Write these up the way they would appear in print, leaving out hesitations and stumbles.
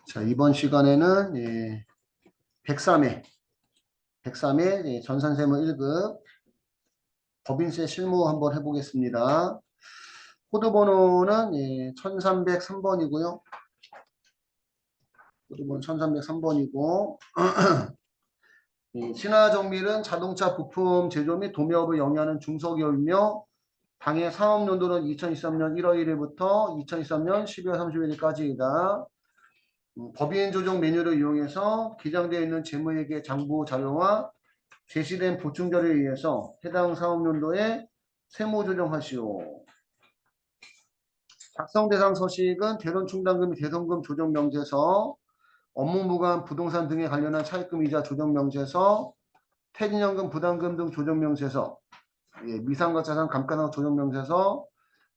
자, 이번 시간에는 103회 전산세무 1급 법인세 실무 한번 해보겠습니다. 코드 번호는 1303번이고요. 코드 번호 1303번이고 신화정밀은 자동차 부품 제조 및 도매업을 영위하는 중소기업이며 당해 사업연도는 2023년 1월 1일부터 2023년 12월 31일까지이다. 법인 조정 메뉴를 이용해서 기장되어 있는 재무회계 장부 자료와 제시된 보충 자료에 의해서 해당 사업연도에 세무 조정하시오. 작성 대상 서식은 대손 충당금 및 대손금 조정 명세서, 업무 무관 부동산 등에 관련한 차입금 이자 조정 명세서, 퇴직연금 부담금 등 조정 명세서, 미상과 자산 감가상 조정 명세서,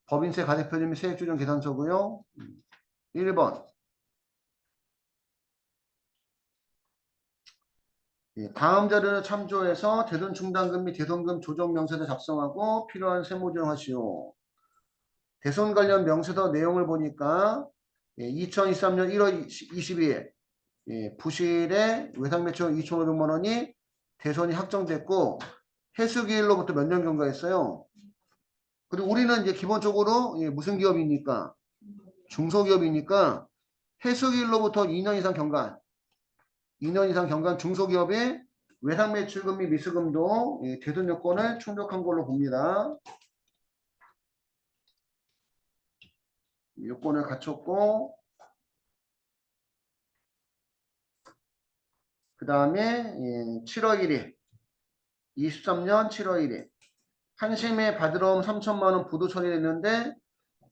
법인세 가대표제 및 세액 조정 계산서고요. 1번 다음 자료를 참조해서 대손 충당금 및 대손금 조정 명세서 작성하고 필요한 세무 조정하시오. 대손 관련 명세서 내용을 보니까 2023년 1월 22일 부실에 외상매출 2,500만 원이 대손이 확정됐고 해수기일로부터 몇 년 경과했어요. 그리고 우리는 이제 기본적으로 무슨 기업이니까 중소기업이니까 해수기일로부터 2년 이상 경과한 2년 이상 경과한 중소기업의 외상매출금 및 미수금도 대손 요건을 충족한 걸로 봅니다. 요건을 갖췄고 그 다음에 7월 1일 23년 7월 1일 한심에 받으러 온 3천만 원 부도 처리했는데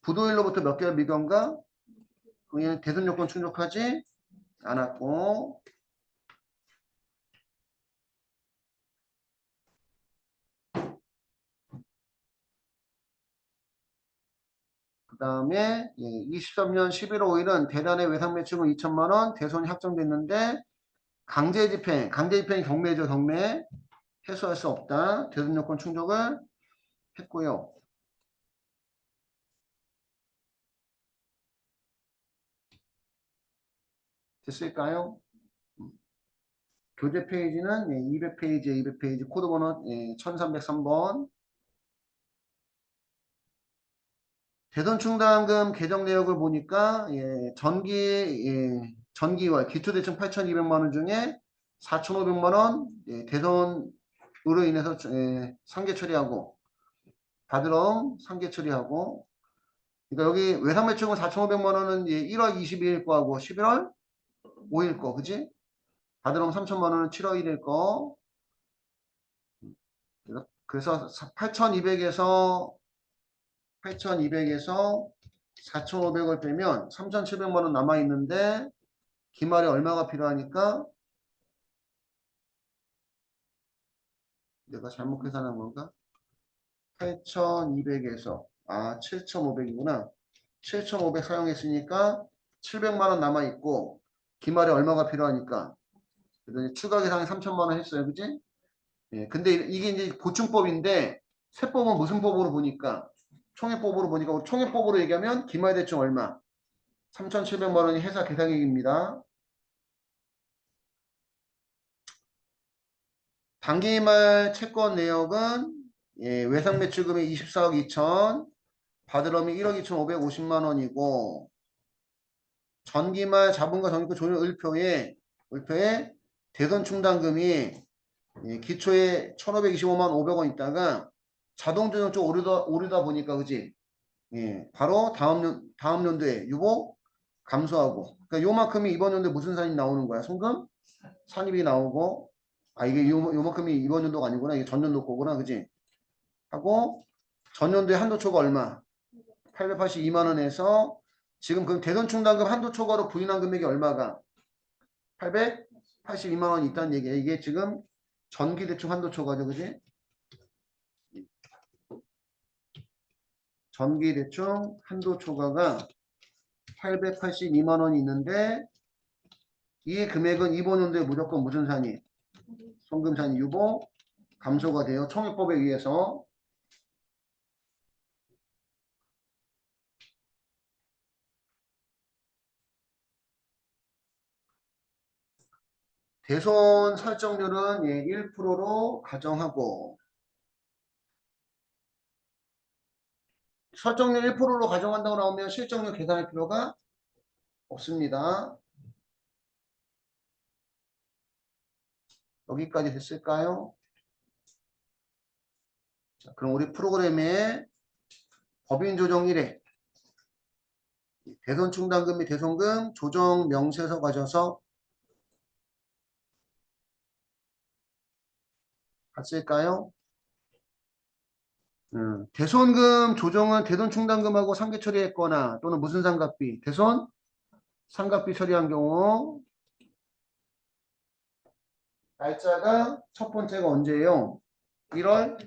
부도일로부터 몇 개월 미경과 그냥 대손 요건 충족하지 않았고 그 다음에 23년 11월 5일은 대단의 외상매출금 2천만 원 대손이 확정됐는데 강제집행이 경매죠. 경매 해소할 수 없다. 대손 요건 충족을 했고요. 됐을까요? 교재 페이지는 200페이지에 200페이지 코드 번호 1303번 대손 충당금 개정 내역을 보니까 전기월 기초대출 8,200만 원 중에 4,500만 원 대손으로 인해서 상계 처리하고 받으러 상계 처리하고 그러니까 여기 외상매출금 4,500만 원은 1월 22일 거하고 11월 5일 거 그지? 받으러 3,000만 원은 7월 1일 거 그래서 8,200에서 4,500을 빼면 3,700만 원 남아있는데 기말에 얼마가 필요하니까 내가 잘못 계산한 건가? 8,200에서 7,500이구나. 7,500 사용했으니까 700만 원 남아있고 기말에 얼마가 필요하니까 그래서 추가 계산에 3,000만 원 했어요. 그지? 근데 이게 이제 보충법인데 세법은 무슨 법으로 보니까 총회법으로 보니까 총회법으로 얘기하면 기말대충 얼마? 3,700만 원이 회사 계산액입니다. 단기말 채권 내역은 외상매출금이 24억 2천 받으러면 1억 2,550만 원이고 전기말 자본과 적립금 조정 을표에 대손 충당금이 기초에 1,525만 500원 있다가 자동조정 쪽 오르다 보니까 그지? 바로 다음 연도에 유보 감소하고 그러니까 요만큼이 이번 연도에 무슨 산입 나오는 거야? 송금 산입이 나오고 이게 요만큼이 이번 연도가 아니구나. 이게 전년도 거구나. 그지? 하고 전년도에 한도 초과 얼마? 882만 원에서 지금 그 대손 충당금 한도 초과로 부인한 금액이 얼마가? 882만 원이 있다는 얘기야. 이게 지금 전기대충 한도 초과죠. 그지? 전기대충 한도 초과가 882만 원이 있는데 이 금액은 이번 연도에 무조건 무슨 산이? 송금산이 유보 감소가 돼요. 총회법에 의해서. 대손 설정률은 1%로 가정하고 설정률 1%로 가정한다고 나오면 실적률 계산할 필요가 없습니다. 여기까지 됐을까요? 자, 그럼 우리 프로그램의 법인 조정 1회 대손 충당금 및 대손금 조정 명세서 가져서 갔을까요? 대손금 조정은 대손 충당금하고 상계 처리했거나 또는 무슨 상각비? 대손 상각비 처리한 경우 날짜가 첫 번째가 언제예요? 1월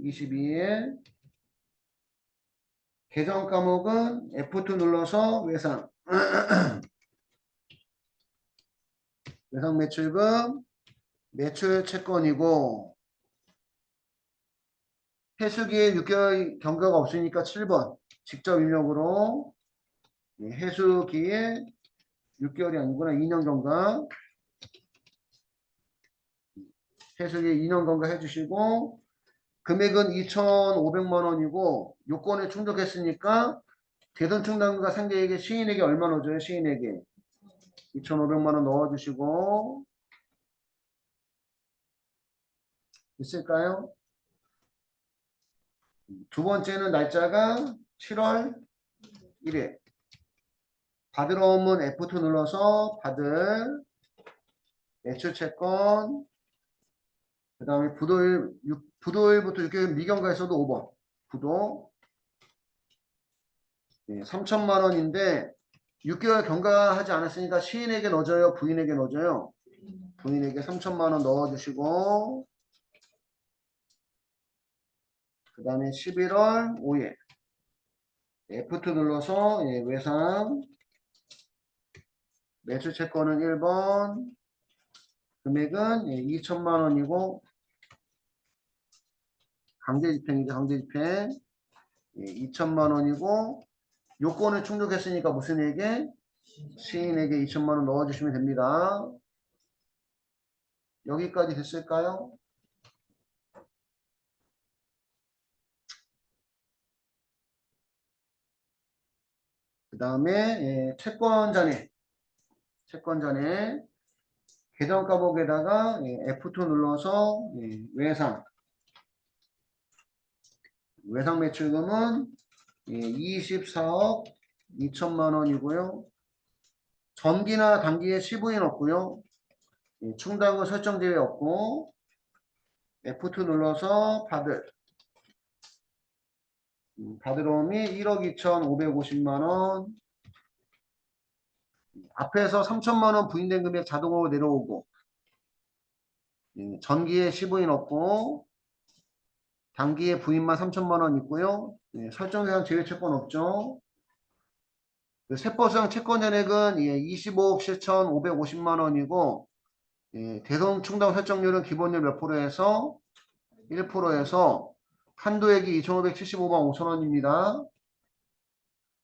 22일. 계정 과목은 F2 눌러서 외상. 외상 매출금, 매출 채권이고 해수기에 6개월 경과가 없으니까 7번 직접 입력으로 해수기에 6개월이 아니구나 2년 경과 해수기에 2년 경과 해주시고 금액은 2,500만 원이고 요건에 충족했으니까 대손 충당금과 상계에게 시인에게 얼마 넣어줘요? 시인에게 2,500만 원 넣어주시고 있을까요? 두 번째는 날짜가 7월 1일 받으러 오면 F2 눌러서 받을 매출 채권 그 다음에 부도일부터 6개월 미경과에서도 5번 부도 3천만 원인데 6개월 경과하지 않았으니까 시인에게 넣어줘요? 부인에게 넣어줘요? 부인에게 3천만 원 넣어주시고 그 다음에 11월 5일 F2 눌러서 외상 매출 채권은 1번 금액은 2천만 원이고 강제집행이죠. 강제집행 2천만 원이고 요건을 충족했으니까 무슨 에게? 시인에게 2천만 원 넣어주시면 됩니다. 여기까지 됐을까요? 그 다음에 채권잔에 계정 과목에다가 F2 눌러서 외상 매출금은 24억 2천만 원이고요. 전기나 단기에 시부인 없고요. 충당은 설정 제외 없고 F2 눌러서 받으러옴이 1억 2,550만 원 앞에서 3천만 원 부인된 금액 자동으로 내려오고 전기에 시부인 없고 단기에 부인만 3천만 원 있고요. 설정 대상 제외 채권 없죠. 그 세법상 채권 잔액은 25억 7,550만 원이고 대손 충당 설정률은 기본율 몇 프로에서 1%에서 한도액이 2,575만 5천 원입니다.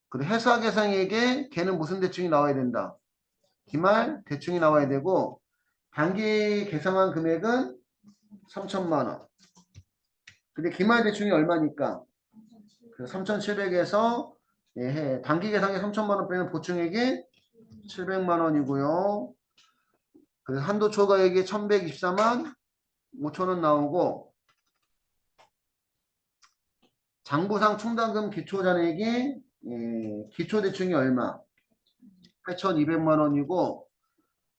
그리고 회사 계상에게 걔는 무슨 대충이 나와야 된다. 기말 대충이 나와야 되고 단기 계상한 금액은 3천만 원. 근데 기말 대충이 얼마니까? 3,700에서 단기 계상에 3천만 원 빼면 보충액이 700만 원이고요. 그 한도 초과액이 1,124만 5천 원 나오고 장부상 충당금 기초잔액이 기초대충이 얼마? 8,200만 원이고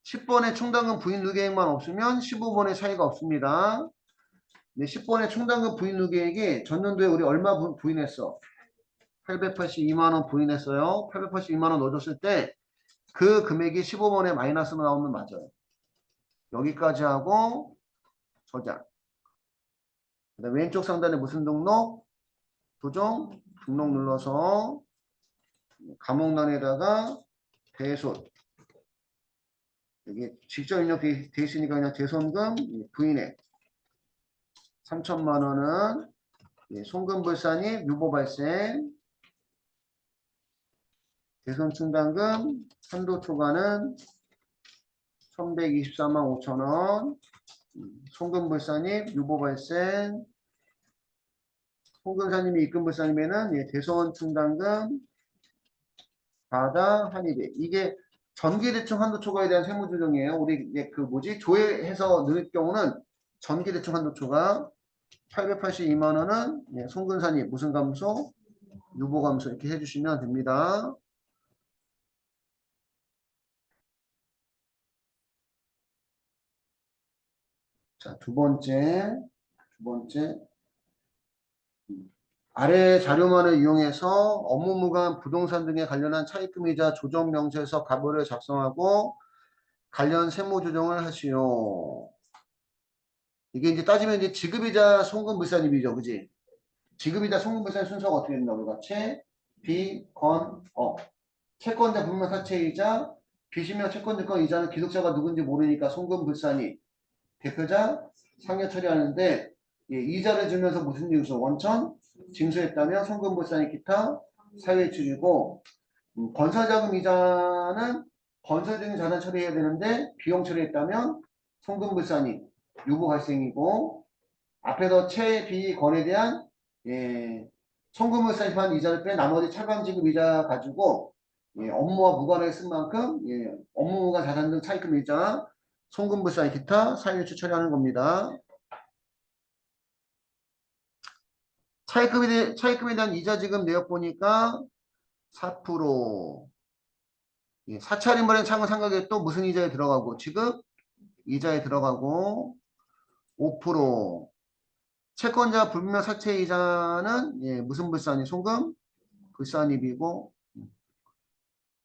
10번의 충당금 부인 누계액만 없으면 15번의 차이가 없습니다. 10번의 충당금 부인 누계액이 전년도에 우리 얼마 부인했어? 882만 원 부인했어요. 882만 원 넣어줬을 때 그 금액이 15번에 마이너스로 나오면 맞아요. 여기까지 하고 저장. 그다음 왼쪽 상단에 무슨 등록? 조정 등록 눌러서 감옥란에다가 대손 여기 직접 입력돼 있으니까 그냥 대손금 부인액 3천만 원은 송금불산이 유보 발생 대손 충당금 한도 초과는 324만 5천원. 송금불사님 유보발생. 송금사님이 입금불사님에는 예, 대손 충당금 바다 한입에 이게 전기대충 한도 초과에 대한 세무조정이에요. 우리 이제 그 뭐지 조회해서 넣을 경우는 전기대충 한도 초과 882만 원은 예, 송근사님 무슨 감소? 유보 감소 이렇게 해주시면 됩니다. 자, 두 번째 아래 자료만을 이용해서 업무무관 부동산 등에 관련한 차입금이자 조정명세서 가부를 작성하고 관련 세무조정을 하시오. 이게 이제 따지면 이제 지급이자 송금물산입이죠, 그지? 지급이자 송금물산 순서가 어떻게 된다 우리가 채, 비, 건, 어. 채권자 분명 사채이자 비시명 채권증권 이자는 기록자가 누군지 모르니까 송금불산이 대표자 상여 처리하는데 예, 이자를 주면서 무슨 징수 원천 징수했다면 송금불산이 기타 사유예출이고 건설자금 이자는 건설적인 자산 처리해야 되는데 비용 처리했다면 송금불산이 유보 발생이고 앞에서 채, 비, 건에 대한 예, 송금불산이 한 이자를 빼 나머지 차감지급 이자 가지고 예, 업무와 무관하게 쓴 만큼 예, 업무 무관 자산 등 차입금 이자 송금불산 기타 사유예출 처리하는 겁니다. 차입금에 대한 이자 지급 내역 보니까 4% 예, 사채할인벌이는 차후 상각에 또 무슨 이자에 들어가고 지급 이자에 들어가고 5% 채권자 불분명 사채 이자는 예, 무슨 불산이 송금 불산입이고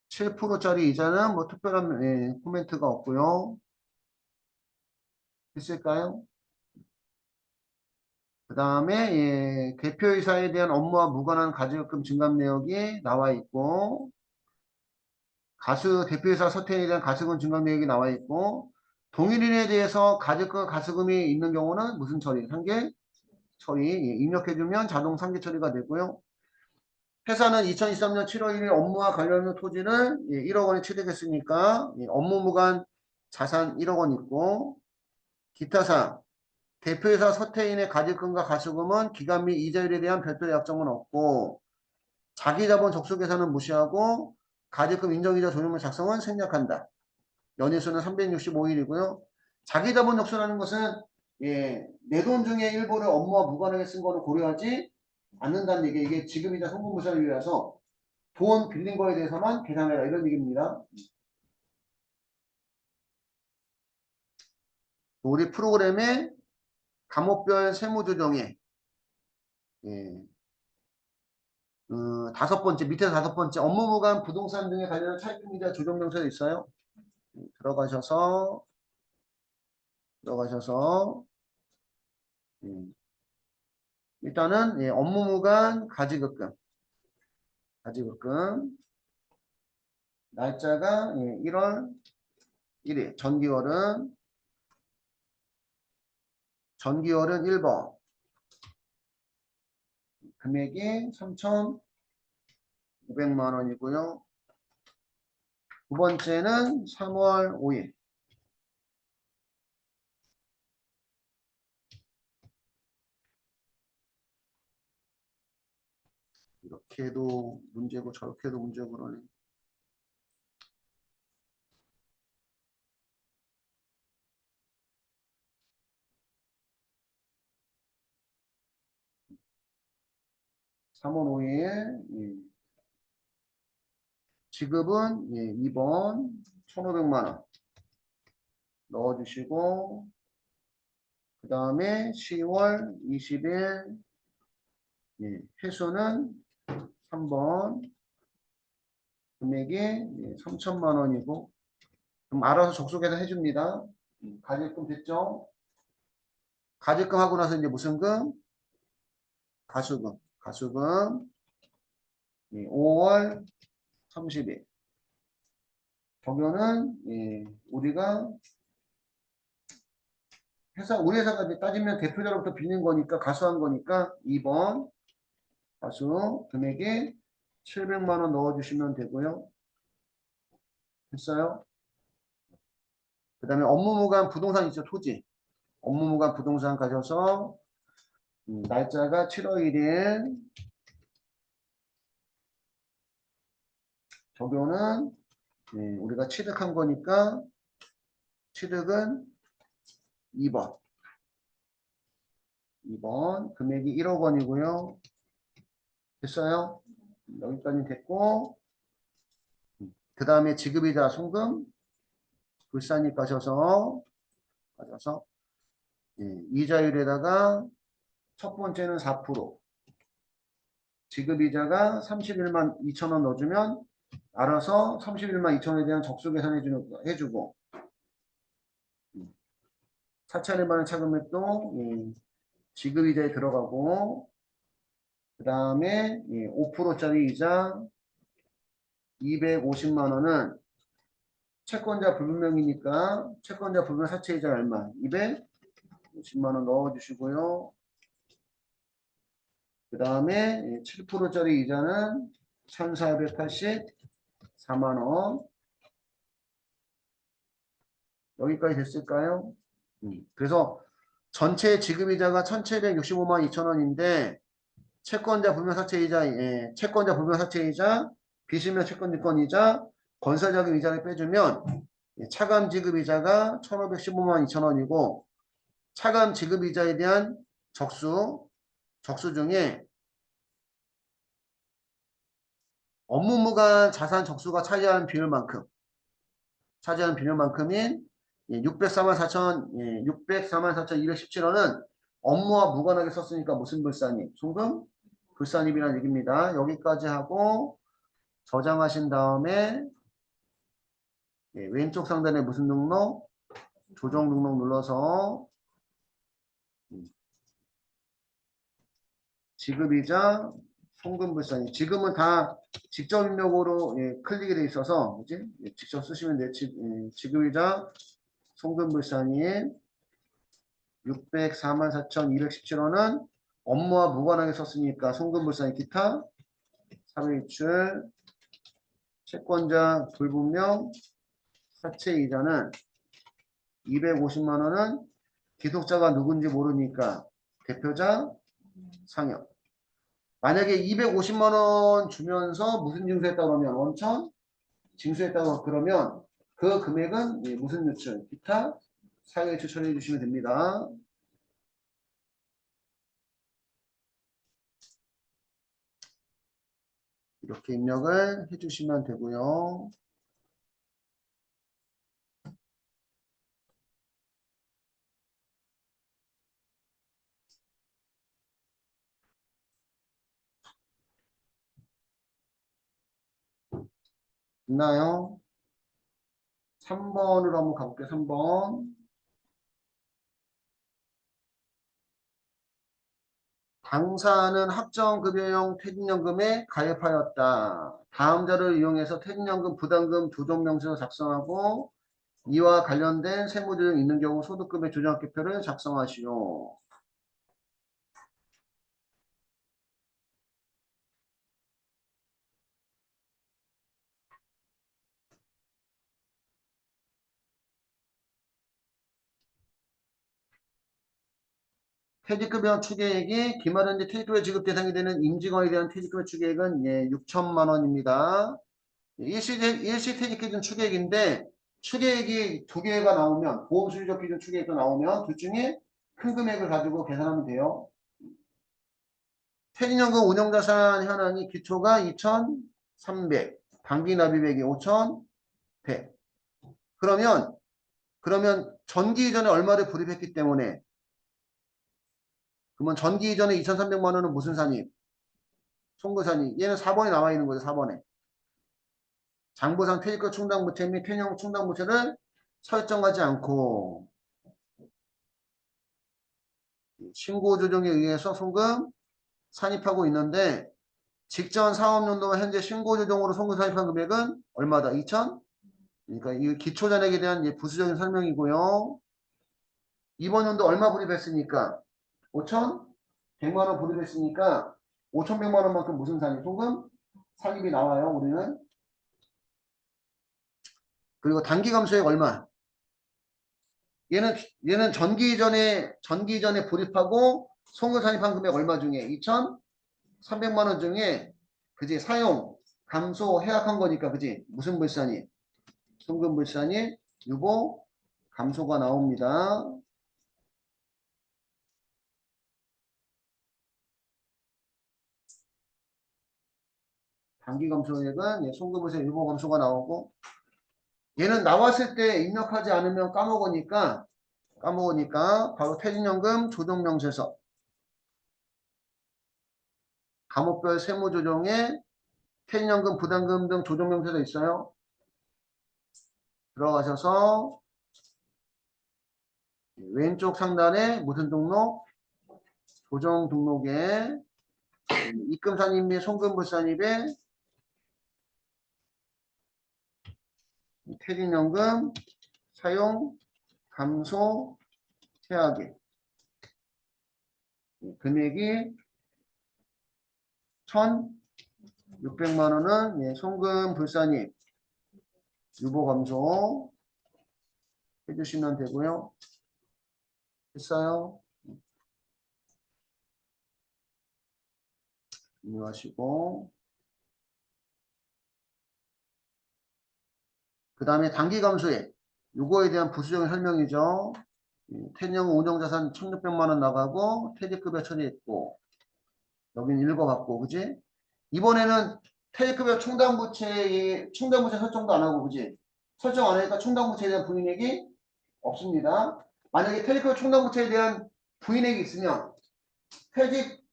7%짜리 이자는 뭐 특별한 예, 코멘트가 없고요. 됐을까요? 그 다음에 예, 대표이사에 대한 업무와 무관한 가지급금 증감 내역이 나와 있고 대표이사 서태에 대한 가처분 증감 내역이 나와 있고 동일인에 대해서 가지급 가처금이 있는 경우는 무슨 처리? 상계 처리 예, 입력해주면 자동 상계 처리가 되고요. 회사는 2023년 7월 1일 업무와 관련 토지를 예, 1억 원에 취득했으니까 예, 업무 무관 자산 1억 원 있고 기타 사항 대표이사 서태인의 가지금과 가처금은 기간 및 이자율에 대한 별도 약정은 없고 자기자본 적수 계산은 무시하고 가지금 인정이자 조정물 작성은 생략한다. 연회수는 365일이고요. 자기자본 적수라는 것은 예, 내 돈 중에 일부를 업무와 무관하게 쓴 거를 고려하지 않는다는 얘기. 이게 지급이자 송금무산을 위해서 돈 빌린 거에 대해서만 계산해라 이런 얘기입니다. 우리 프로그램의 과목별 세무조정에 예, 다섯 번째 밑에서 다섯 번째 업무무관 부동산 등에 관련한 차입금이자 조정명세가 있어요. 들어가셔서 음, 일단은 예, 업무무관 가지급금 날짜가 예, 1월 1일 전기월은 1번 금액이 3,500만 원이고요. 두 번째는 3월 5일 이렇게 해도 문제고 저렇게 해도 문제고 그러네. 3월 5일 지급은 2번 1,500만 원 넣어주시고 그 다음에 10월 20일 회수는 3번 금액이 3천만 원이고 그럼 알아서 적속해서 해줍니다. 가지금 됐죠? 가지금 하고 나서 이제 무슨 금? 가수금 5월 30일 적용은 우리가 우리 회사가 이제 따지면 대표자로부터 빌린 거니까 가수한 거니까 2번 가수 금액이 700만 원 넣어주시면 되고요. 됐어요? 그 다음에 업무무관 부동산 있죠. 토지. 업무무관 부동산 가셔서 날짜가 7월 1일 적용은 우리가 취득한 거니까 취득은 2번. 2번 금액이 1억 원이고요. 됐어요? 여기까지 됐고 그 다음에 지급이자 송금 불산입 가셔서 이자율에다가 첫 번째는 4% 지급이자가 31만 2천 원 넣어주면 알아서 31만 2천 원에 대한 적수 해주고 사차례 만에 차금액도 지급이자에 들어가고 그 다음에 5%짜리 이자 250만 원은 채권자 불분명이니까 채권자 불분명 사채이자 얼마? 250만 원 넣어주시고요. 그 다음에 7%짜리 이자는 1484만 원. 여기까지 됐을까요? 그래서 전체 지급이자가 1765만 2천 원인데 채권자 불명 사채이자, 채권자 불명 사채이자, 비실명 채권증권이자, 건설자금 이자를 빼주면 차감 지급이자가 1515만 2천 원이고 차감 지급이자에 대한 적수 중에 업무무관 자산 적수가 차지하는 비율만큼인 604만 4천, 604만 4,217원은 업무와 무관하게 썼으니까 무슨 불산입? 송금? 불산입이라는 얘기입니다. 여기까지 하고 저장하신 다음에 왼쪽 상단에 무슨 등록? 조정 등록 눌러서 지급이자 송금불산입. 지금은 다 직접 입력으로 클릭이 되어 있어서 그치? 직접 쓰시면 돼요. 지급이자 송금불산입 604만 4,217원은 업무와 무관하게 썼으니까 송금불산입 기타 사회이출 채권자 불분명 사채이자는 250만 원은 기속자가 누군지 모르니까 대표자 상여. 만약에 250만 원 주면서 무슨 징수했다 그러면 원천 징수했다고 그러면 그 금액은 무슨 유출 기타 사회이출 처리해 주시면 됩니다. 이렇게 입력을 해주시면 되고요. 있나요? 3번으로 한번 가볼게요. 3번. 당사는 확정급여용 퇴직연금에 가입하였다. 다음 자를 이용해서 퇴직연금 부담금 조정명세서 작성하고 이와 관련된 세무조정 있는 경우 소득금의 조정학계표를 작성하시오. 퇴직급여 추계액이 기말연체 퇴직급여 지급 대상이 되는 임직원에 대한 퇴직급여 추계액은 6천만 원입니다. 일시 퇴직 기준 추계액인데 추계액이 두 개가 나오면 보험수리적 기준 추계액도 나오면 둘 중에 큰 금액을 가지고 계산하면 돼요. 퇴직연금 운영자산 현황이 기초가 2,300, 단기납입액이 5,100. 그러면 전기 이전에 얼마를 불입했기 때문에 그러면 전기 이전에 2,300만 원은 무슨 산입? 송구산입. 얘는 4번에 나와 있는 거죠. 4번에. 장부상 퇴직금 충당부채 및 퇴직연금 충당부채를 설정하지 않고 신고조정에 의해서 송금 산입하고 있는데 직전 사업연도와 현재 신고조정으로 송금 산입한 금액은 얼마다? 2천? 그러니까 이 기초잔액에 대한 부수적인 설명이고요. 이번 연도 얼마 불입했으니까 5천 100만 원 불입했으니까 5,100만 원만큼 무슨 산입? 송금 산입이 나와요. 우리는. 그리고 단기 감소액 얼마? 얘는 전기 이전에 불입하고 송금 산입한 금액 얼마 중에 2,300만 원 중에 그지 사용 감소 해약한 거니까 그지 무슨 불산이 송금 불산이 유보 감소가 나옵니다. 단기 감소액은 송금 불산 유보 감소가 나오고 얘는 나왔을 때 입력하지 않으면 까먹으니까 바로 퇴직연금 조정명세서 과목별 세무조정에 퇴직연금 부담금 등 조정명세서 있어요. 들어가셔서 왼쪽 상단에 무슨 등록? 조정 등록에 입금산입 및 송금불산입에 퇴직연금 사용 감소 해약액 금액이 1,600만 원은 송금불산입 유보 감소 해주시면 되고요. 됐어요? 이해하시고 그 다음에 단기 감소액 요거에 대한 부수적인 설명이죠. 퇴직연금 운용자산 1,600만 원 나가고 퇴직급여 처리했고 여기는 읽어봤고 그지? 이번에는 퇴직급여 충당부채 설정도 안 하고 그지? 설정 안 하니까 충당부채에 대한 부인액이 없습니다. 만약에 퇴직급여 충당부채에 대한 부인액이 있으면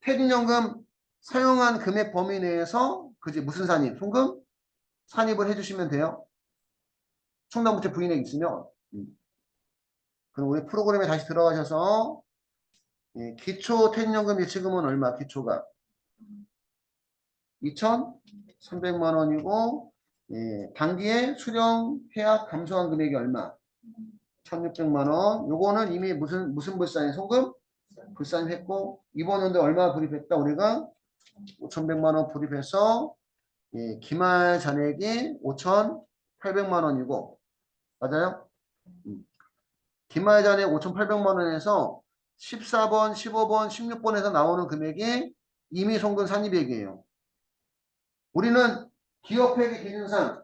퇴직연금 사용한 금액 범위 내에서 그지 무슨 산입? 송금 산입을 해주시면 돼요. 충당부채 부인액 있으면 그럼 우리 프로그램에 다시 들어가셔서 기초 퇴직연금 예치금은 얼마? 기초가 2,300만 원이고 단기에 수령 해약 감소한 금액이 얼마? 1,600만 원. 요거는 이미 무슨 불산이 송금? 불산했고 이번 연도에 얼마 불입했다? 우리가 5,100만 원 불입해서 기말 잔액이 5,800만 원이고 맞아요? 기말 잔액 5,800만 원에서 14번, 15번, 16번에서 나오는 금액이 이미 송금 산입액이에요. 우리는 기업회계 기준상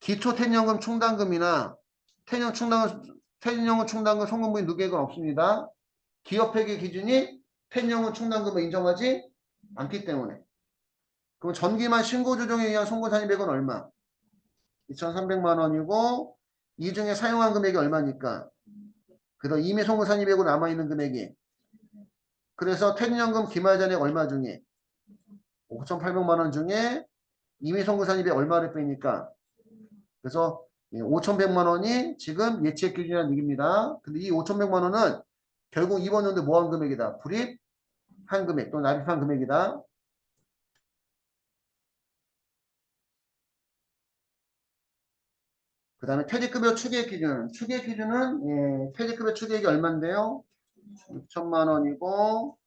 기초 퇴직연금 충당금이나 퇴직연금 충당금 송금부인 누계액은 없습니다. 기업회계 기준이 퇴직연금 충당금을 인정하지 않기 때문에. 그럼 전기만 신고조정에 의한 송금산입액은 얼마? 2,300만 원이고 이 중에 사용한 금액이 얼마니까? 그래서 이미 송금산입액으로 남아있는 금액이 그래서 퇴직연금 기말잔액 얼마 중에 5,800만 원 중에 이미 송금산입액 얼마를 빼니까 그래서 5,100만 원이 지금 예치액 기준이라는 얘기입니다. 근데 이 5,100만 원은 결국 이번 연도 뭐한 금액이다. 불입한 금액 또는 납입한 금액이다. 그 다음에 퇴직급여 추계액 기준. 추계액 기준은 퇴직급여 추계액이 얼마인데요? 6천만 원이고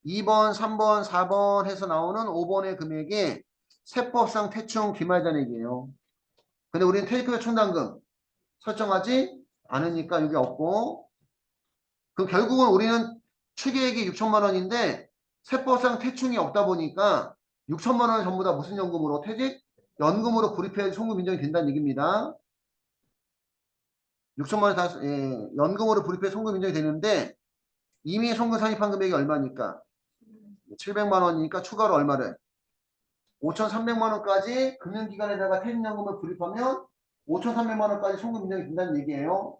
2번, 3번, 4번 해서 나오는 5번의 금액이 세법상 퇴충 기말잔액이에요. 근데 우리는 퇴직급여 충당금 설정하지 않으니까 여기 없고 그럼 결국은 우리는 추계액이 6천만 원인데 세법상 퇴충이 없다 보니까 6천만 원을 전부 다 무슨 연금으로 퇴직연금으로 불입해 송금 인정이 된다는 얘기입니다. 6천만 원 다 연금으로 불입해 송금 인정이 되는데 이미 송금 산입한 금액이 얼마니까 700만 원이니까 추가로 얼마를 5,300만 원까지 금융기관에다가 퇴직연금을 불입하면 5,300만 원까지 송금 인정이 된다는 얘기예요.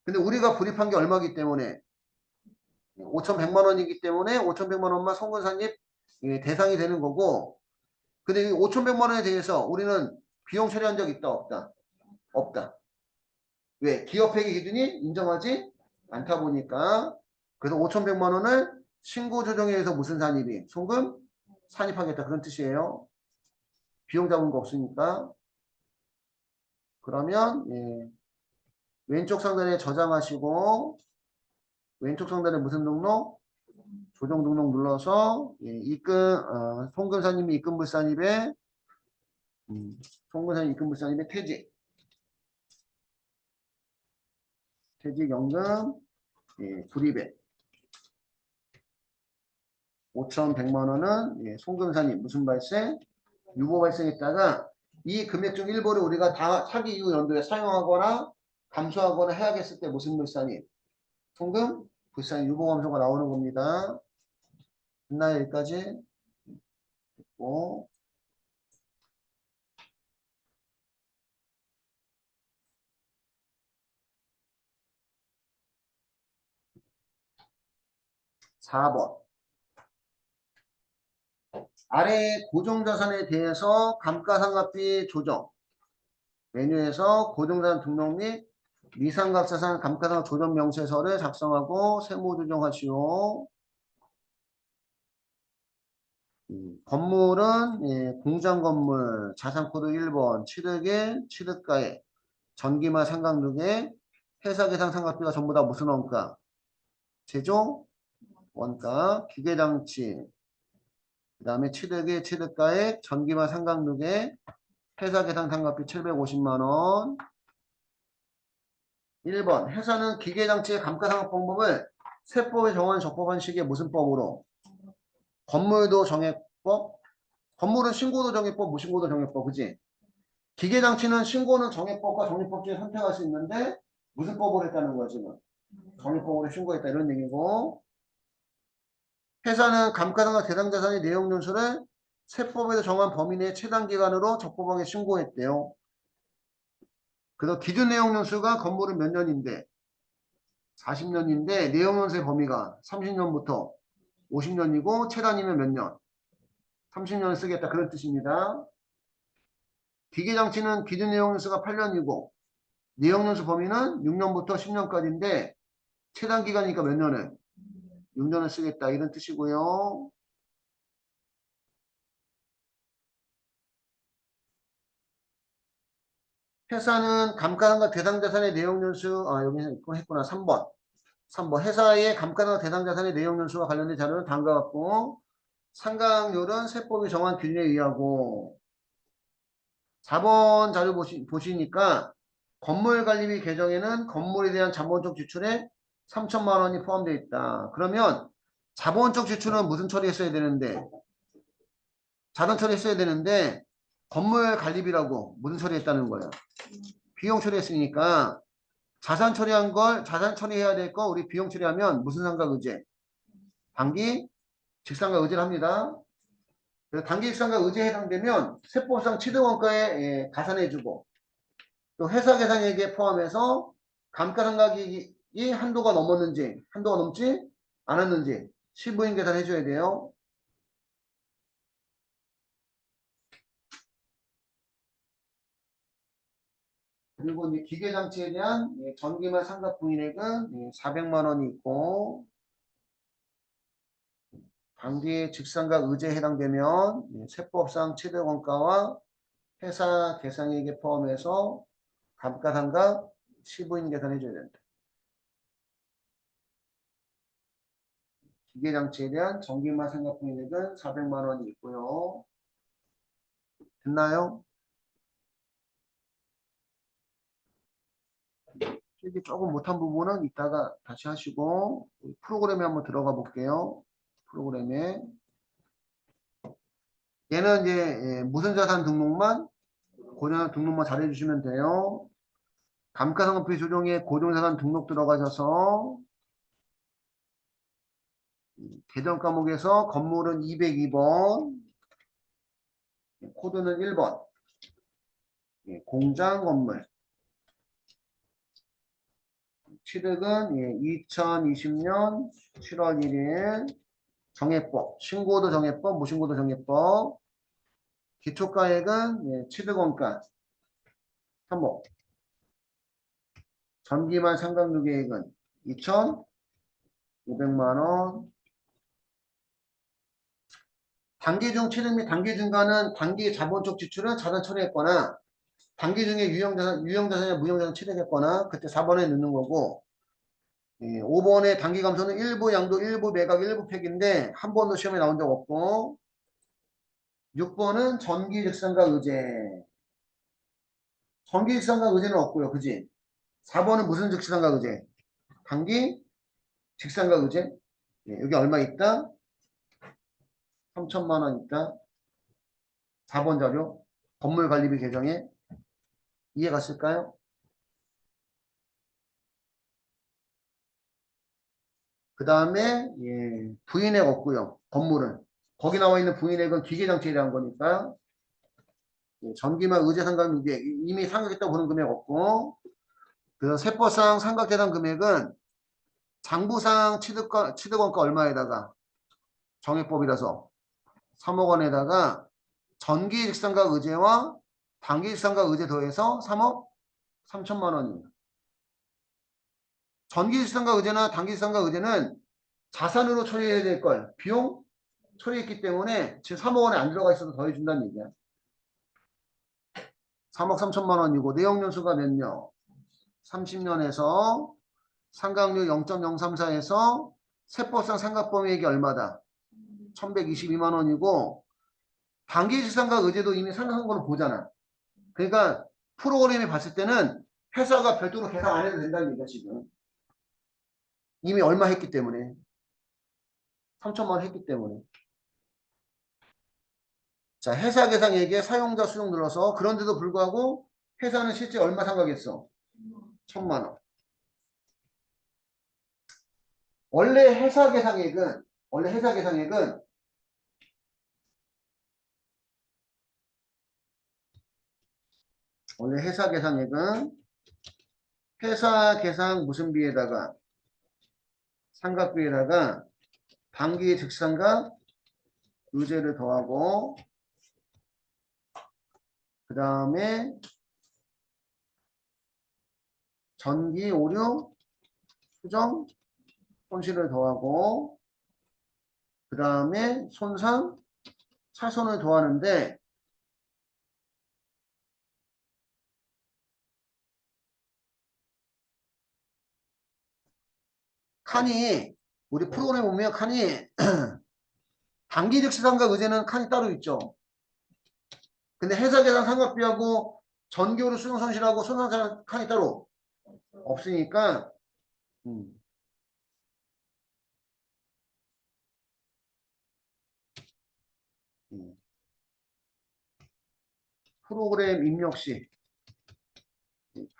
근데 우리가 불입한 게 얼마기 때문에 5,100만 원이기 때문에 5,100만 원만 송금 산입 대상이 되는 거고 근데 이 5,100만 원에 대해서 우리는 비용 처리한 적 있다 없다? 없다. 왜? 기업회계 기준이 인정하지 않다 보니까 그래서 5,100만 원을 신고조정에 의해서 무슨 산입이? 송금 산입하겠다 그런 뜻이에요. 비용 잡은 거 없으니까 그러면 왼쪽 상단에 저장하시고 왼쪽 상단에 무슨 등록? 조정 등록 눌러서 송금산입 입금불산입에 송금산입 입금불산입의 퇴직 퇴직연금 불입액 5,100만 원은 송금사님 무슨 발생? 유보 발생했다가 이 금액 중 일부를 우리가 다 차기 이후 연도에 사용하거나 감소하거나 해야겠을 때 무슨 물산이? 송금 불산 유보 감소가 나오는 겁니다. 됐나요? 여기까지? 고 4번 아래 고정자산에 대해서 감가상각비 조정 메뉴에서 고정자산 등록 및 미상각자산 감가상각 조정 명세서를 작성하고 세무 조정하시오. 건물은 공장 건물 자산코드 1번 취득일 취득가액 전기말 상각누계 회사 계상 상각비가 전부 다 무슨 원가? 제조 원가 기계장치 그 다음에 취득일 취득가액 전기말 상각누계 회사 계상 상각비 750만원 1번 회사는 기계장치의 감가상각 방법을 세법에 정한 적법한 시기에 무슨 법으로? 건물도 정액법 건물은 신고도 정액법 무신고도 정액법 그지? 기계장치는 신고는 정액법과 정액법 중에 선택할 수 있는데 무슨 법으로 했다는 거야 지금? 정액법으로 신고했다 이런 얘기고 회사는 감가상각 대상자산의 내용연수를 세법에서 정한 범위 내 최단기간으로 적법하게 신고했대요. 그래서 기준 내용연수가 건물은 몇 년인데 40년인데 내용연수의 범위가 30년부터 50년이고 최단이면 몇 년? 30년을 쓰겠다 그런 뜻입니다. 기계장치는 기준 내용연수가 8년이고 내용연수 범위는 6년부터 10년까지인데 최단 기간이니까 몇 년을? 6년을 쓰겠다 이런 뜻이고요. 회사는 감가상각 대상자산의 내용연수 여기는 있고 했구나 3번 3번 회사의 감가상각 대상자산의 내용연수와 관련된 자료는 다음과 같고 상각률은 세법이 정한 기준에 의하고 4번 자료 보시니까 건물관리비 계정에는 건물에 대한 자본적 지출에 3천만 원이 포함되어 있다. 그러면 자본적 지출은 무슨 처리했어야 되는데 자산 처리했어야 되는데 건물 관리비라고 무슨 처리했다는 거예요. 비용 처리했으니까 자산 처리한 걸 자산 처리해야 될 거 우리 비용 처리하면 무슨 상각의제? 단기 직상각의제를 합니다. 그래서 단기 직상각의제에 해당되면 세법상 취득원가에 가산해주고 또 회사 계산액에 포함해서 감가상각이 한도가 넘었는지 한도가 넘지 않았는지 시부인 계산해줘야 돼요. 그리고 이제 기계장치에 대한 전기말 상각부인액은 400만 원이 있고 단기 직상각 의제에 해당되면 세법상 최대원가와 회사 계상액에 포함해서 감가상각 시부인 계산해줘야 된다. 기계장치에 대한 전기말 상각부인액은 400만 원이 있고요. 됐나요? 이게 조금 못한 부분은 이따가 다시 하시고 프로그램에 한번 들어가 볼게요. 프로그램에 얘는 이제 무슨 자산 등록만 고정자산 등록만 잘 해주시면 돼요. 감가상각비 조정에 고정자산 등록 들어가셔서 계정 과목에서 건물은 202번 코드는 1번 공장 건물 취득은 2020년 7월 1일 정액법 신고도 정액법 무신고도 정액법 기초가액은 취득원가 3호 전기만 상각누계액은 2,500만 원 단기 중 취득 및 단기 증가는 단기 자본적 지출은 자산 처리했거나 단기 중에 유형자산이나 무형자산 취득했거나 그때 4번에 넣는 거고 5번에 단기 감소는 일부 양도 일부 매각 일부 팩인데 한 번도 시험에 나온 적 없고 6번은 전기 즉상각 의제 전기 즉상각 의제는 없고요 그지 4번은 무슨 즉상각 의제 단기 직상가 의제. 여기 얼마 있다? 3천만 원 있다. 4번 자료. 건물관리비 개정에 이해 갔을까요? 그 다음에 부인액 없고요. 건물은. 거기 나와 있는 부인액은 기계장치에 대한 거니까 전기만 의제 상각 유계 이미 상각했다고 보는 금액 없고 그래서 세법상 상각계산 금액은 장부상 취득원가 얼마에다가 정액법이라서 3억 원에다가 전기 직상각 의제와 단기 직상각 의제 더해서 3억 3천만 원입니다. 전기 직상각 의제나 단기 직상각 의제는 자산으로 처리해야 될 걸 비용 처리했기 때문에 지금 3억 원에 안 들어가 있어도 더해준다는 얘기야. 3억 3천만 원이고 내역연수가 몇 년? 30년에서 상각률 0.034에서 세법상 상각범위액이 얼마다? 1122만 원이고 단기 직상각 의제도 이미 상각한 걸로 보잖아. 그러니까 프로그램이 봤을 때는 회사가 별도로 계산 안 해도 된다는 얘기야 지금. 이미 얼마 했기 때문에. 3천만 원 했기 때문에. 자, 회사 계상액에 사용자 수용 늘어서 그런데도 불구하고 회사는 실제 얼마 상각했어? 1천만 원. 원래 회사 계상액은 회사 계상 무슨 비에다가 삼각비에다가 단기 즉상각 의제를 더하고 그 다음에 전기 오류 수정 손실을 더하고 그 다음에 손상 차손을 더하는데 칸이 우리 프로그램 보면 칸이 단기 즉시상각 의제는 칸이 따로 있죠. 근데 회사 계산 상각비하고 전기오류 수용 손실하고 손상 칸이 따로 없으니까 음, 음. 프로그램 입력 시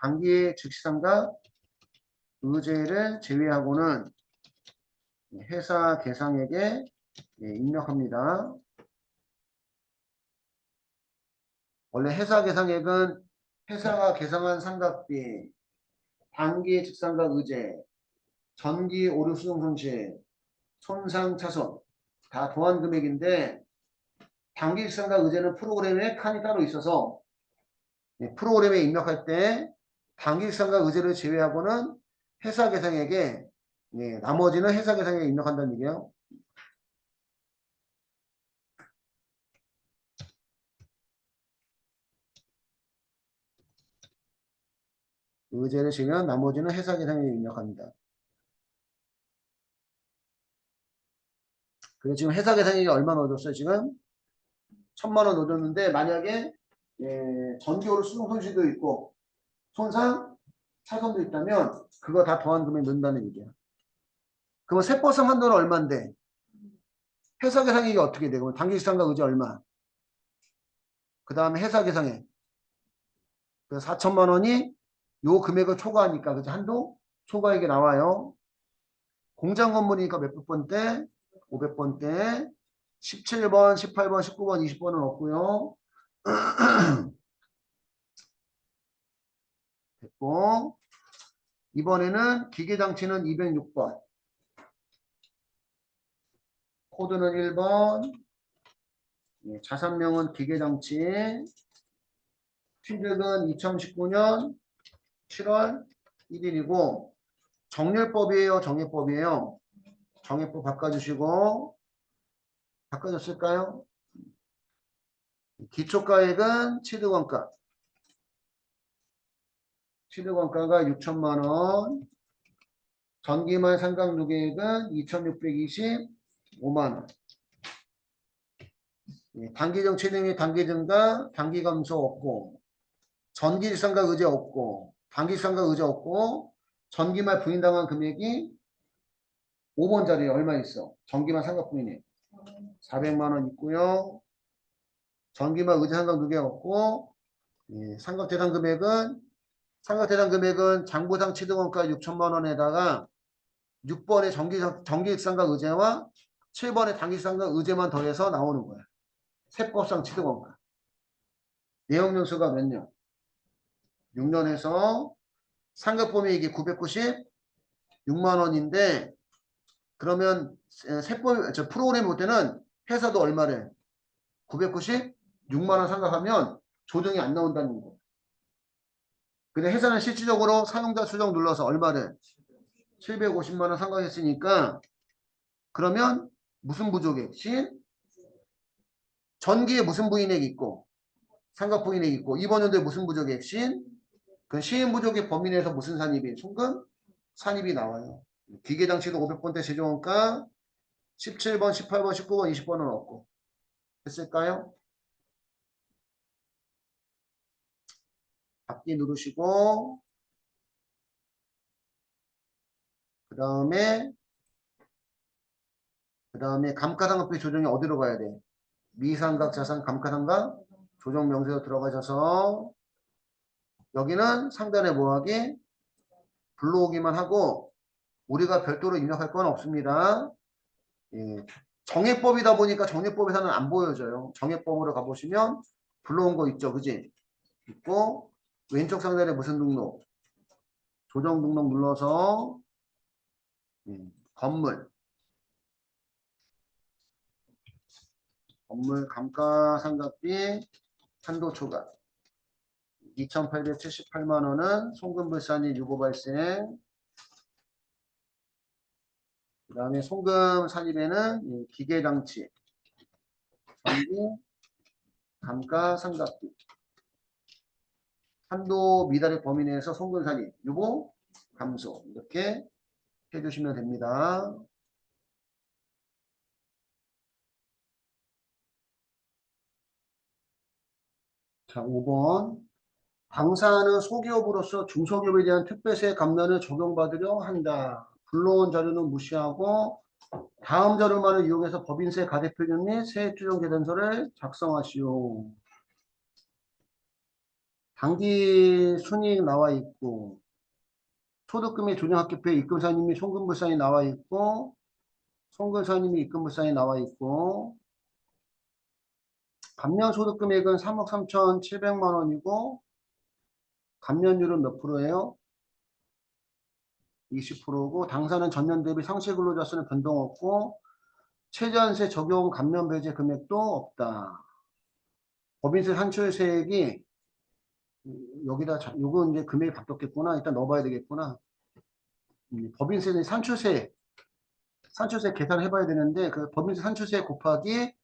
단기 즉시상각 의제를 제외하고는 회사 계상액에 입력합니다. 원래 회사 계상액은 회사가 계상한 상각비, 단기 직상각 의제, 전기 오류 수용 손실, 손상 차손 다 더한 금액인데 단기 직상각 의제는 프로그램에 칸이 따로 있어서 프로그램에 입력할 때 단기 직상각 의제를 제외하고는 회사 계상액에 나머지는 회사 계상액에 입력한다는 얘기예요. 의제를 제외한 나머지는 회사 계상액에 입력합니다. 그래서 지금 회사 계상액이 얼마 넣어줬어요? 지금 1,000만 원 넣어줬는데 만약에 전기오류 수용 손실도 있고 손상 차손도 있다면 그거 다 더한 금액 넣는다는 얘기야. 그러면 세법상 한도는 얼마인데 회사 계상액이 어떻게 돼? 그러면 단기 시상각 의제 얼마? 그 다음에 회사 계상액. 그래서 4천만 원이 요 금액을 초과하니까 그죠? 한도 초과액이 나와요. 공장 건물이니까 몇백 번대? 500번대. 17번, 18번, 19번, 20번은 없고요. 됐고 이번에는 기계장치는 206번. 코드는 1번. 자산명은 기계장치. 취득은 2019년 7월 1일이고 정렬법이에요. 정액법이에요. 정액법 바꿔주시고 바꿔줬을까요? 기초가액은 취득원가. 취득원가가 6천만 원. 전기만 상각누계액은 2,625만 원. 단기정 취득 단기 증가, 단기 감소 없고 전기 상각 의제 없고 단기 상각 의제 없고 전기말 부인당한 금액이 5번 자리에 얼마 있어? 전기말 상각 부인이 400만 원 있고요. 전기말 의제 상각 두 개 없고 예, 상각 대상 금액은 장부상 취득원가 6천만 원에다가 6번의 전기상각 의제와 7번의 단기상각 의제만 더해서 나오는 거야. 세법상 취득원가. 내역연수가 몇 년? 6년에서 상각범위 이게 996만 원인데 그러면 프로그램 볼 때는 회사도 얼마래? 996만 원 상각하면 조정이 안 나온다는 거. 근데 회사는 실질적으로 사용자 수정 눌러서 얼마래? 750만 원 상각했으니까 그러면 무슨 부족액? 전기에 무슨 부인액이 있고 상각 부인액이 있고 이번 연도에 무슨 부족액? 그 시행 부족액 범위 내에서 무슨 산입이? 송금? 산입이 나와요. 기계장치도 500번대 제조원가 17번, 18번, 19번, 20번은 없고 됐을까요? 앞뒤 누르시고 그 다음에 감가상각비 조정이 어디로 가야 돼? 미상각 자산 감가상각 조정 명세로 들어가셔서 여기는 상단에 뭐하기? 불러오기만 하고 우리가 별도로 입력할 건 없습니다. 예. 정액법이다 보니까 정액법에서는 안 보여져요. 정액법으로 가보시면 불러온 거 있죠. 그지? 있고 왼쪽 상단에 무슨 등록? 조정 등록 눌러서 건물 감가상각비 한도 초과 2,878만 원은 송금불산이 유보 발생 그 다음에 송금 산입에는 기계장치 전기 감가상각비 한도 미달의 범위 내에서 송금 산입 유보 감소 이렇게 해주시면 됩니다. 자, 5번. 당사는 소기업으로서 중소기업에 대한 특별세 감면을 적용받으려 한다. 불러온 자료는 무시하고 다음 자료만을 이용해서 법인세 가대표준 및 세액조정 계산서를 작성하시오. 당기 순이익 나와 있고 소득금의 조정합계표에 입금사님이 송금불산이 나와 있고 송금사님이 입금불산이 나와 있고 감면 소득금액은 3억 3,700만 원이고 감면율은 몇 프로예요? 20%고 당사는 전년 대비 상시 근로자 수는 변동 없고 최저한세 적용 감면 배제 금액도 없다. 법인세 산출세액이 여기다 요거 이제 금액이 바뀌었겠구나. 일단 넣어봐야 되겠구나. 법인세는 산출세 계산을 해봐야 되는데 그 법인세 산출세 곱하기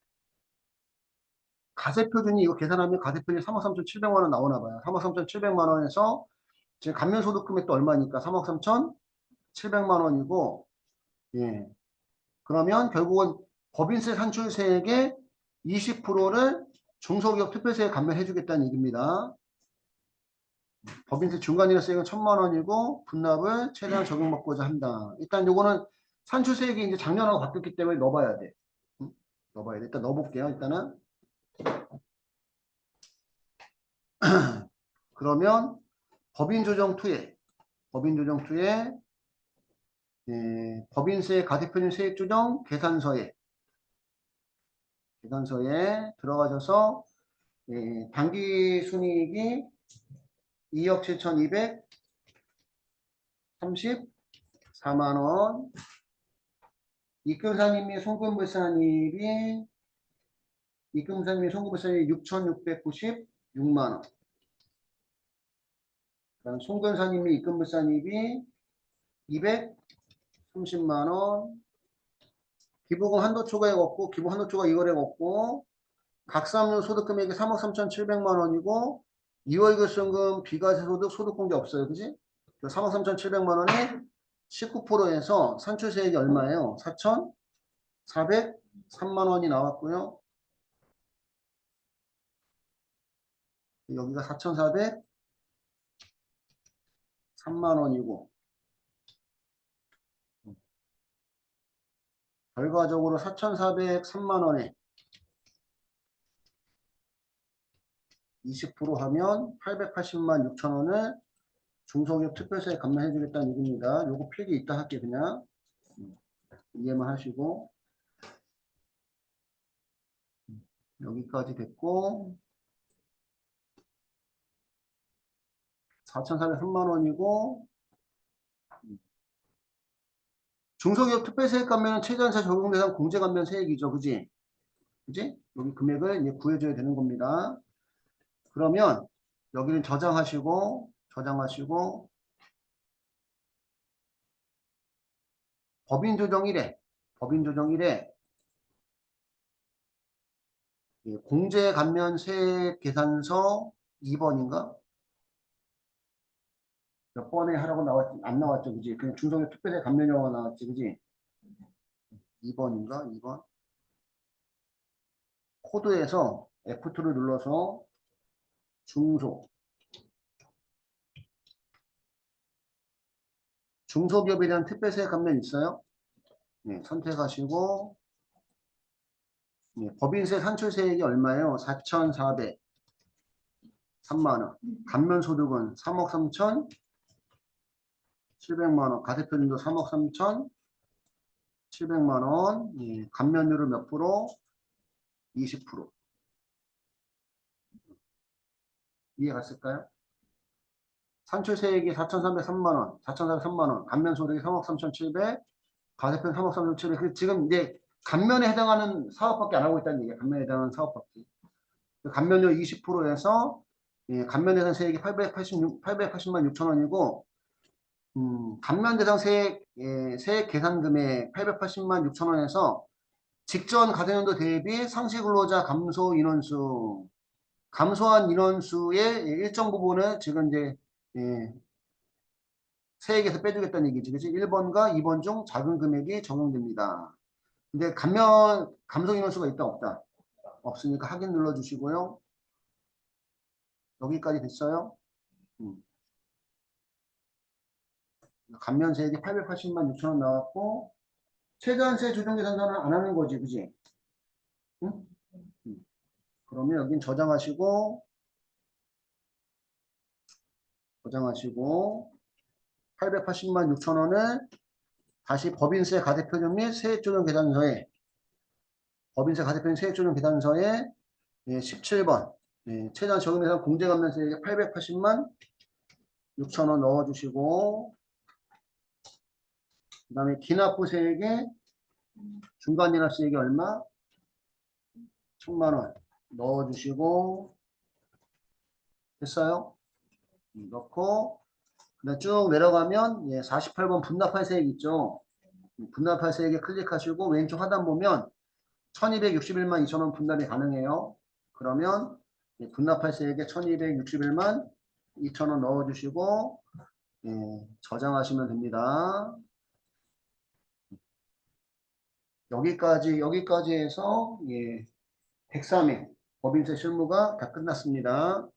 가세표준이 이거 계산하면 가세표준이 3억 3,700만 원 나오나 봐요. 3억 3,700만 원에서 지금 감면소득 금액도 얼마니까 3억 3,700만 원이고 예. 그러면 결국은 법인세 산출세액의 20%를 중소기업 특별세에 감면해 주겠다는 얘기입니다. 법인세 중간이익세액은 1,000만 원이고 분납을 최대한 적용받고자 한다. 일단 요거는 산출세액이 이제 작년하고 바뀌었기 때문에 넣어봐야 돼. 넣어봐야 돼. 일단 넣어볼게요. 일단은 그러면 법인조정2에 법인세 가대표님 세액조정 계산서에 들어가셔서 당기순이익이 2억 7,234만 원 입금사님이 송금불산입이 6,696만 원 그다음 송금사님이 입금불산입이 230만 원 기부금 한도 초과액 없고 기부 한도 초과 이거액 없고 각사업용 소득금액이 3억 3,700만 원이고 2월급 송금 비과세 소득 소득공제 없어요. 그지? 3억 3,700만 원에 19%에서 산출세액이 얼마예요? 4,403만 원이 나왔고요. 여기가 4,403만 원이고 결과적으로 4,403만 원에 20% 하면 880만 6천 원을 중소기업 특별세에 감면해 주겠다는 얘기입니다. 요거 필기 이따 할게 그냥 이해만 하시고 여기까지 됐고 4,403만 원이고 중소기업 특별세액 감면은 최저한세 적용 대상 공제 감면 세액이죠. 그지? 그지? 여기 금액을 이제 구해줘야 되는 겁니다. 그러면 여기는 저장하시고 법인 조정 1회 공제 감면 세액 계산서 2번인가? 몇 번에 하라고 나왔지? 안 나왔죠. 그지? 그냥 중소기업 특별세 감면이라고 나왔지. 그지? 2번인가? 2번. 코드에서 F2를 눌러서 중소기업에 대한 특별세 감면 있어요? 네, 선택하시고 네, 법인세 산출세액이 얼마예요? 4,403만 원. 감면소득은 3억 3,700만 원. 가세표준도 3억 3,700만 원. 예, 감면율은 몇 프로? 20%. 이해 갔을까요? 산출세액이 4,303만 원, 4,403만 원, 감면소득이 3억 3,700, 가세표는 3억 3,700. 지금 이제 감면에 해당하는 사업밖에 안 하고 있다는 얘기예요. 감면에 해당하는 사업밖에. 감면율 20%에서 예, 감면대상 세액이 880만 6천 원이고 감면대상 세액, 세액 계산 금액 880만 6천 원에서 직전 가정연도 대비 상시근로자 감소 인원수 감소한 인원수의 일정 부분을 지금 이제 예, 세액에서 빼주겠다는 얘기지. 그치? 1번과 2번 중 작은 금액이 적용됩니다. 근데 감소 인원수가 있다 없다? 없으니까 확인 눌러주시고요. 여기까지 됐어요? 감면세액이 880만 6천 원 나왔고 최저한세 조정계산서는 안 하는 거지, 그지? 응? 그러면 여긴 저장하시고 880만 6천 원을 다시 법인세 가대표준 및 세액조정계산서에 법인세 가대표준 세액조정계산서에 17번 최저한 적용대상 공제감면세액에 880만 6천 원 넣어주시고 그 다음에 기납부세액에 중간이납세액이 얼마? 1,000만 원 넣어주시고 됐어요? 넣고 그다음 쭉 내려가면 48번 분납할세액 있죠. 분납할세액에 클릭하시고 왼쪽 하단 보면 1261만 2천원 분납이 가능해요. 그러면 분납할세액에 1261만 2천원 넣어주시고 저장하시면 됩니다. 여기까지 해서 103회 법인세 실무가 다 끝났습니다.